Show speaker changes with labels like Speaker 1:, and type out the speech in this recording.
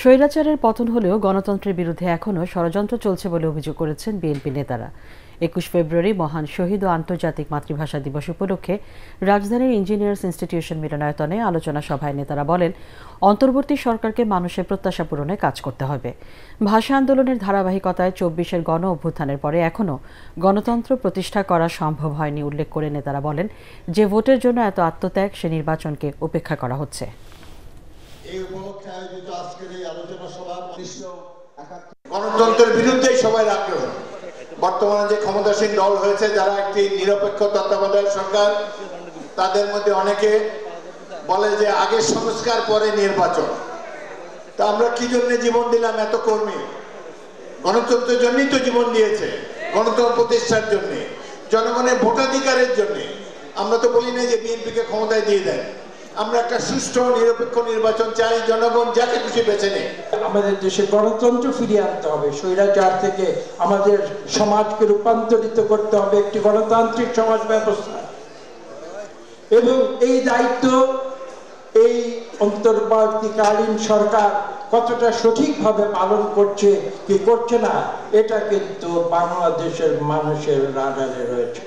Speaker 1: স্বৈরাচারের পতন হলেও গণতন্ত্রের বিরুদ্ধে এখনও ষড়যন্ত্র চলছে বলে অভিযোগ করেছেন বিএনপি নেতারা। ২১ ফেব্রুয়ারি মহান শহীদ ও আন্তর্জাতিক মাতৃভাষা দিবস উপলক্ষে রাজধানীর ইঞ্জিনিয়ার্স ইনস্টিটিউশন মিলনায়তনে আলোচনা সভায় নেতারা বলেন, অন্তর্বর্তী সরকারকে মানুষের প্রত্যাশা পূরণে কাজ করতে হবে। ভাষা আন্দোলনের ধারাবাহিকতায় ২৪-এর গণ অভ্যুত্থানের পরে এখনও গণতন্ত্র প্রতিষ্ঠা করা সম্ভব হয়নি উল্লেখ করে নেতারা বলেন, যে ভোটের জন্য এত আত্মত্যাগ, সে নির্বাচনকে উপেক্ষা করা হচ্ছে।
Speaker 2: এই উপলক্ষে আয়োজিত আজকের এই আলোচনা সভা গণতন্ত্রের বিরুদ্ধেই সবাই আগ্রহ। বর্তমানে যে ক্ষমতাসীন দল হয়েছে, যারা একটি নিরপেক্ষ তত্ত্বাবধায়ক সরকার, তাদের মধ্যে অনেকে বলে যে আগে সংস্কার পরে নির্বাচন। তা আমরা কি জন্য জীবন দিলাম? এত কর্মী গণতন্ত্রের জন্যই তো জীবন দিয়েছে, গণতন্ত্র প্রতিষ্ঠার জন্য, জনগণের ভোটাধিকারের জন্য। আমরা তো বলি না যে বিএনপিকে ক্ষমতায় দিয়ে দেন। আমরা একটা সুষ্ঠু নিরপেক্ষ নির্বাচন চাই, জনগণ যাকে খুশি বেছে নেয়।
Speaker 3: আমাদের দেশে গণতন্ত্র ফিরিয়ে আনতে হবে, স্বৈরাচার থেকে আমাদের সমাজকে রূপান্তরিত করতে হবে একটি গণতান্ত্রিক সমাজ ব্যবস্থা। এবং এই দায়িত্ব এই অন্তর্বর্তীকালীন সরকার কতটা সঠিকভাবে পালন করছে কি করছে না, এটা কিন্তু বাংলাদেশের মানুষের রাডারে রয়েছে।